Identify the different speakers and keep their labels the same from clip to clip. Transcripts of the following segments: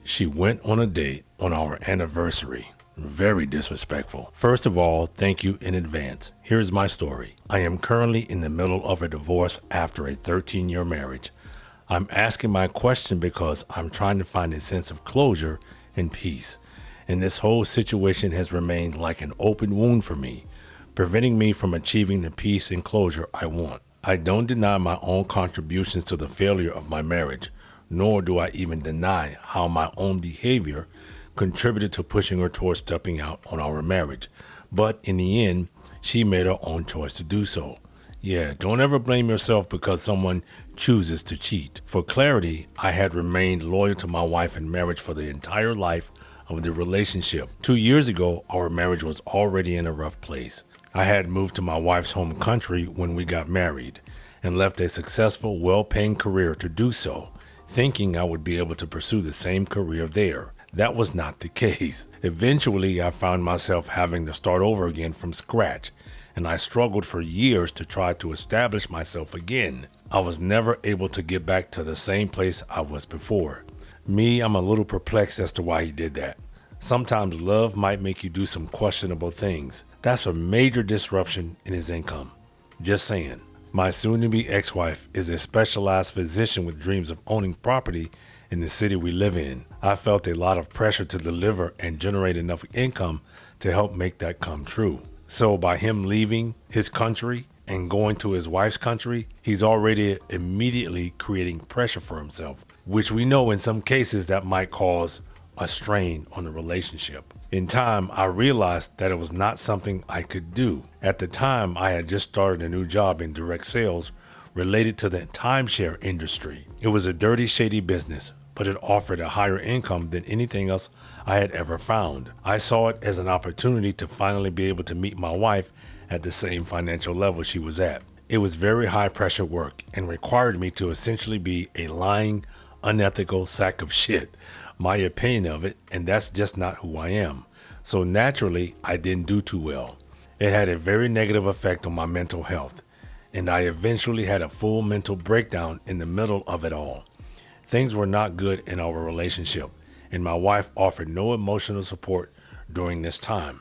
Speaker 1: She went on a date on our anniversary. Very disrespectful. First of all, thank you in advance. Here's my story. I am currently in the middle of a divorce after a 13-year marriage. I'm asking my question because I'm trying to find a sense of closure and peace. And this whole situation has remained like an open wound for me, preventing me from achieving the peace and closure I want. I don't deny my own contributions to the failure of my marriage, nor do I even deny how my own behavior contributed to pushing her towards stepping out on our marriage. But in the end, she made her own choice to do so. Yeah, don't ever blame yourself because someone chooses to cheat. For clarity, I had remained loyal to my wife in marriage for the entire life of the relationship. 2 years ago, our marriage was already in a rough place. I had moved to my wife's home country when we got married and left a successful, well-paying career to do so, thinking I would be able to pursue the same career there. That was not the case. Eventually, I found myself having to start over again from scratch, and I struggled for years to try to establish myself again. I was never able to get back to the same place I was before. I'm a little perplexed as to why he did that. Sometimes love might make you do some questionable things. That's a major disruption in his income. Just saying. My soon-to-be ex-wife is a specialized physician with dreams of owning property in the city we live in. I felt a lot of pressure to deliver and generate enough income to help make that come true. So by him leaving his country and going to his wife's country, he's already immediately creating pressure for himself, which we know in some cases that might cause a strain on the relationship. In time, I realized that it was not something I could do. At the time, I had just started a new job in direct sales related to the timeshare industry. It was a dirty, shady business, but it offered a higher income than anything else I had ever found. I saw it as an opportunity to finally be able to meet my wife at the same financial level she was at. It was very high pressure work and required me to essentially be a lying, unethical sack of shit. My opinion of it, and that's just not who I am. So naturally, I didn't do too well. It had a very negative effect on my mental health, and I eventually had a full mental breakdown in the middle of it all. Things were not good in our relationship, and my wife offered no emotional support during this time.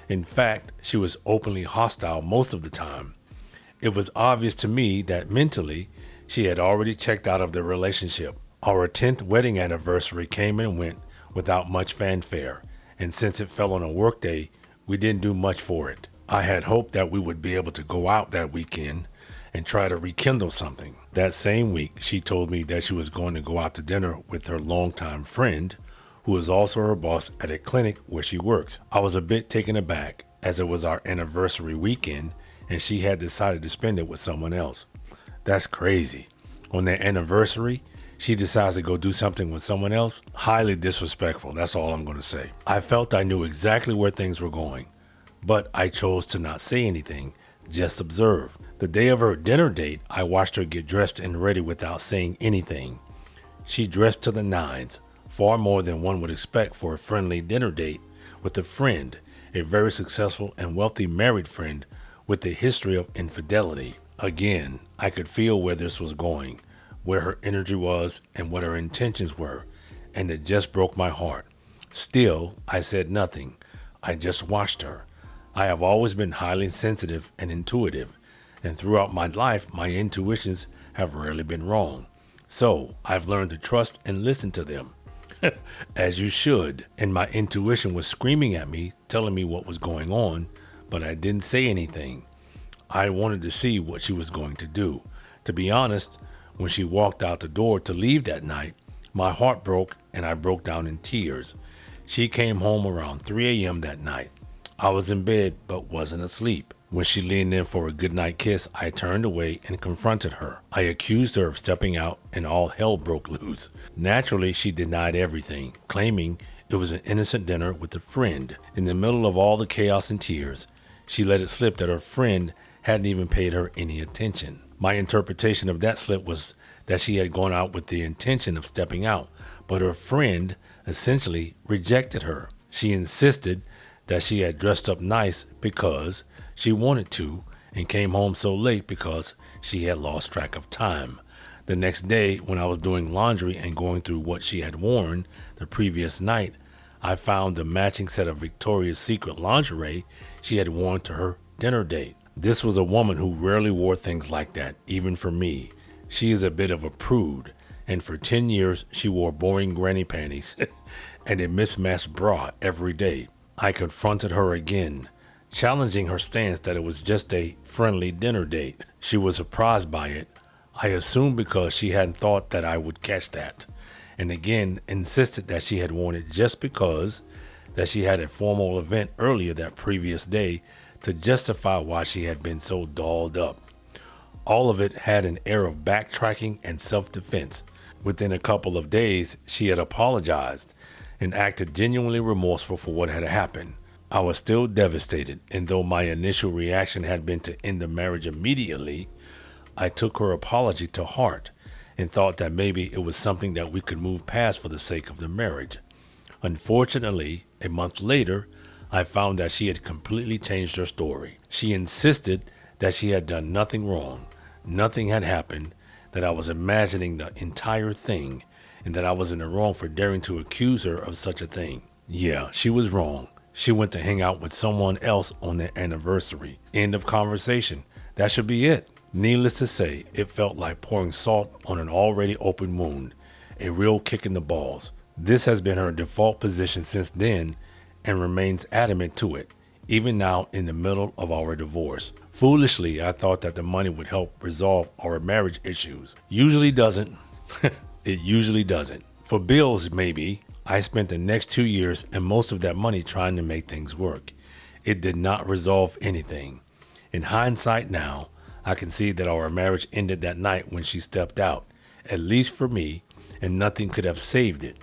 Speaker 1: In fact, she was openly hostile most of the time. It was obvious to me that mentally, she had already checked out of the relationship. Our 10th wedding anniversary came and went without much fanfare, and since it fell on a work day, we didn't do much for it. I had hoped that we would be able to go out that weekend and try to rekindle something. That same week, she told me that she was going to go out to dinner with her longtime friend, who is also her boss at a clinic where she works. I was a bit taken aback, as it was our anniversary weekend, and she had decided to spend it with someone else. That's crazy. On their anniversary, she decides to go do something with someone else. Highly disrespectful, that's all I'm going to say. I felt I knew exactly where things were going, but I chose to not say anything, just observe. The day of her dinner date, I watched her get dressed and ready without saying anything. She dressed to the nines, far more than one would expect for a friendly dinner date with a friend, a very successful and wealthy married friend with a history of infidelity. Again, I could feel where this was going, where her energy was and what her intentions were, and it just broke my heart. Still, I said nothing. I just watched her. I have always been highly sensitive and intuitive, and throughout my life, my intuitions have rarely been wrong. So, I've learned to trust and listen to them, as you should. And my intuition was screaming at me, telling me what was going on, but I didn't say anything. I wanted to see what she was going to do. To be honest, when she walked out the door to leave that night, my heart broke and I broke down in tears. She came home around 3 a.m. that night. I was in bed but wasn't asleep. When she leaned in for a goodnight kiss, I turned away and confronted her. I accused her of stepping out and all hell broke loose. Naturally, she denied everything, claiming it was an innocent dinner with a friend. In the middle of all the chaos and tears, she let it slip that her friend hadn't even paid her any attention. My interpretation of that slip was that she had gone out with the intention of stepping out, but her friend essentially rejected her. She insisted that she had dressed up nice because she wanted to and came home so late because she had lost track of time. The next day, when I was doing laundry and going through what she had worn the previous night, I found the matching set of Victoria's Secret lingerie she had worn to her dinner date. This was a woman who rarely wore things like that, even for me. She is a bit of a prude, and for 10 years she wore boring granny panties and a mismatched bra every day. I confronted her again, challenging her stance that it was just a friendly dinner date. She was surprised by it. I assumed because she hadn't thought that I would catch that, and again insisted that she had worn it just because that she had a formal event earlier that previous day to justify why she had been so dolled up. All of it had an air of backtracking and self-defense. Within a couple of days, she had apologized and acted genuinely remorseful for what had happened. I was still devastated, and though my initial reaction had been to end the marriage immediately, I took her apology to heart and thought that maybe it was something that we could move past for the sake of the marriage. Unfortunately, a month later, I found that she had completely changed her story. She insisted that she had done nothing wrong, nothing had happened, that I was imagining the entire thing, and that I was in the wrong for daring to accuse her of such a thing. Yeah, she was wrong. She went to hang out with someone else on their anniversary. End of conversation. That should be it. Needless to say, it felt like pouring salt on an already open wound, a real kick in the balls. This has been her default position since then and remains adamant to it, even now in the middle of our divorce. Foolishly, I thought that the money would help resolve our marriage issues. Usually doesn't. It usually doesn't. For bills, maybe. I spent the next 2 years and most of that money trying to make things work. It did not resolve anything. In hindsight now, I can see that our marriage ended that night when she stepped out, at least for me, and nothing could have saved it.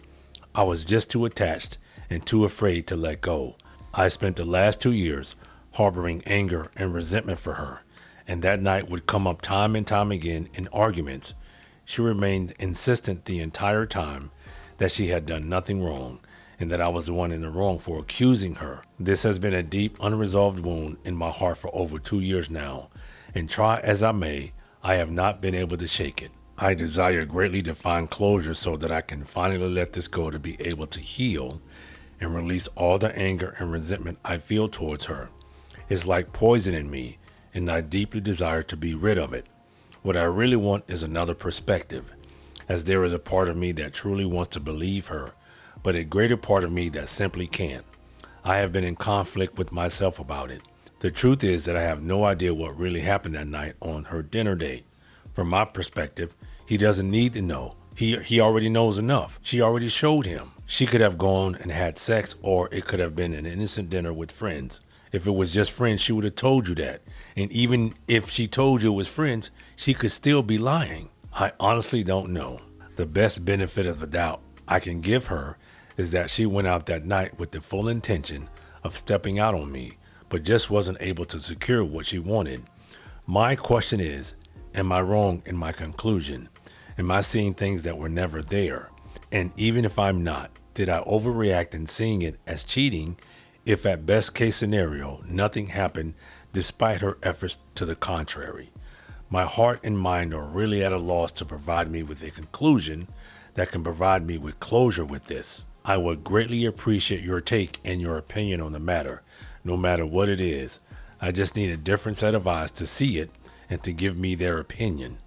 Speaker 1: I was just too attached and too afraid to let go. I spent the last 2 years harboring anger and resentment for her, and that night would come up time and time again in arguments. She remained insistent the entire time that she had done nothing wrong and that I was the one in the wrong for accusing her. This has been a deep, unresolved wound in my heart for over 2 years now, and try as I may, I have not been able to shake it. I desire greatly to find closure so that I can finally let this go, to be able to heal and release all the anger and resentment I feel towards her. It's like poison in me, and I deeply desire to be rid of it. What I really want is another perspective, as there is a part of me that truly wants to believe her, but a greater part of me that simply can't. I have been in conflict with myself about it. The truth is that I have no idea what really happened that night on her dinner date. From my perspective, he doesn't need to know. He already knows enough. She already showed him. She could have gone and had sex, or it could have been an innocent dinner with friends. If it was just friends, she would have told you that. And even if she told you it was friends, she could still be lying. I honestly don't know. The best benefit of the doubt I can give her is that she went out that night with the full intention of stepping out on me, but just wasn't able to secure what she wanted. My question is, am I wrong in my conclusion? Am I seeing things that were never there? And even if I'm not, did I overreact in seeing it as cheating if at best case scenario, nothing happened despite her efforts to the contrary? My heart and mind are really at a loss to provide me with a conclusion that can provide me with closure with this. I would greatly appreciate your take and your opinion on the matter, no matter what it is. I just need a different set of eyes to see it and to give me their opinion.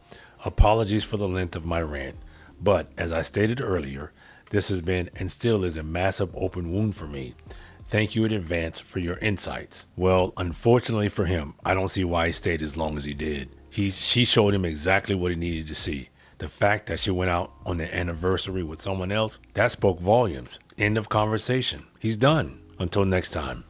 Speaker 1: Apologies for the length of my rant, but as I stated earlier, this has been and still is a massive open wound for me. Thank you in advance for your insights. Well, unfortunately for him, I don't see why he stayed as long as he did. She showed him exactly what he needed to see. The fact that she went out on their anniversary with someone else, that spoke volumes. End of conversation. He's done. Until next time.